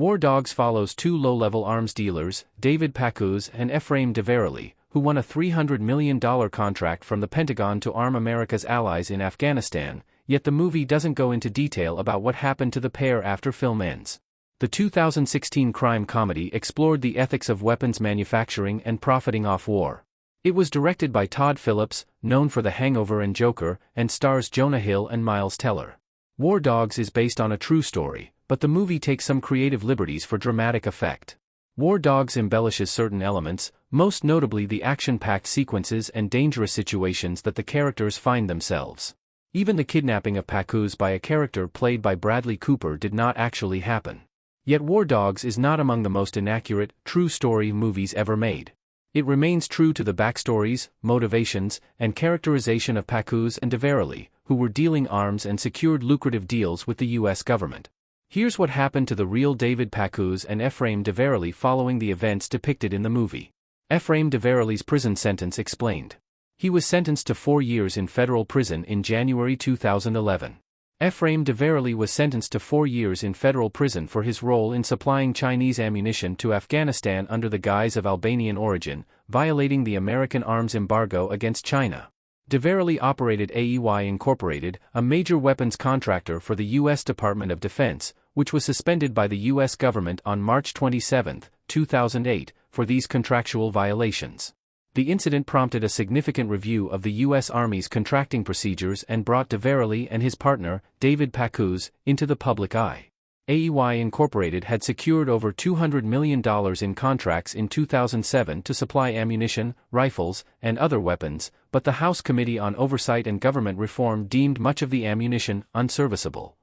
War Dogs follows two low-level arms dealers, David Packouz and Efraim Diveroli, who won a $300 million contract from the Pentagon to arm America's allies in Afghanistan, yet the movie doesn't go into detail about what happened to the pair after film ends. The 2016 crime comedy explored the ethics of weapons manufacturing and profiting off war. It was directed by Todd Phillips, known for The Hangover and Joker, and stars Jonah Hill and Miles Teller. War Dogs is based on a true story, but the movie takes some creative liberties for dramatic effect. War Dogs embellishes certain elements, most notably the action-packed sequences and dangerous situations that the characters find themselves. Even the kidnapping of Packouz by a character played by Bradley Cooper did not actually happen. Yet War Dogs is not among the most inaccurate, true story movies ever made. It remains true to the backstories, motivations, and characterization of Packouz and Diveroli, who were dealing arms and secured lucrative deals with the U.S. government. Here's what happened to the real David Packouz and Efraim Diveroli following the events depicted in the movie. Efraim Diveroli's prison sentence explained. He was sentenced to 4 years in federal prison in January 2011. Efraim Diveroli was sentenced to 4 years in federal prison for his role in supplying Chinese ammunition to Afghanistan under the guise of Albanian origin, violating the American arms embargo against China. Diveroli operated AEY Incorporated, a major weapons contractor for the U.S. Department of Defense, which was suspended by the U.S. government on March 27, 2008, for these contractual violations. The incident prompted a significant review of the U.S. Army's contracting procedures and brought Diveroli and his partner, David Packouz, into the public eye. AEY Incorporated had secured over $200 million in contracts in 2007 to supply ammunition, rifles, and other weapons, but the House Committee on Oversight and Government Reform deemed much of the ammunition unserviceable.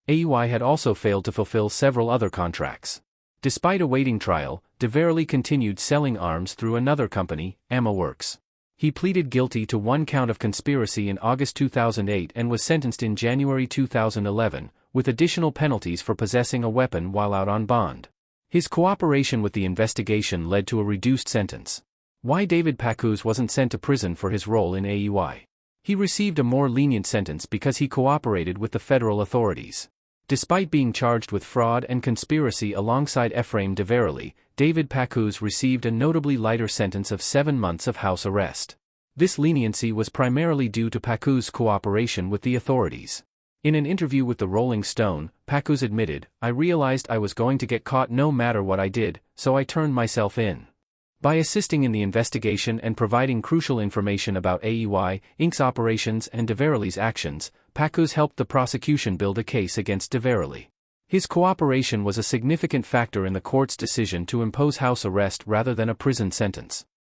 AEY had also failed to fulfill several other contracts. Despite awaiting trial, Diveroli continued selling arms through another company, AmmoWorks. He pleaded guilty to 1 count of conspiracy in August 2008 and was sentenced in January 2011, with additional penalties for possessing a weapon while out on bond. His cooperation with the investigation led to a reduced sentence. Why David Packouz wasn't sent to prison for his role in AEY? He received a more lenient sentence because he cooperated with the federal authorities. Despite being charged with fraud and conspiracy alongside Efraim Diveroli, David Packouz received a notably lighter sentence of 7 months of house arrest. This leniency was primarily due to Packouz's cooperation with the authorities. In an interview with the Rolling Stone, Packouz admitted, "I realized I was going to get caught no matter what I did, so I turned myself in." By assisting in the investigation and providing crucial information about AEY, Inc.'s operations and Diveroli's actions, Packouz helped the prosecution build a case against Diveroli. His cooperation was a significant factor in the court's decision to impose house arrest rather than a prison sentence.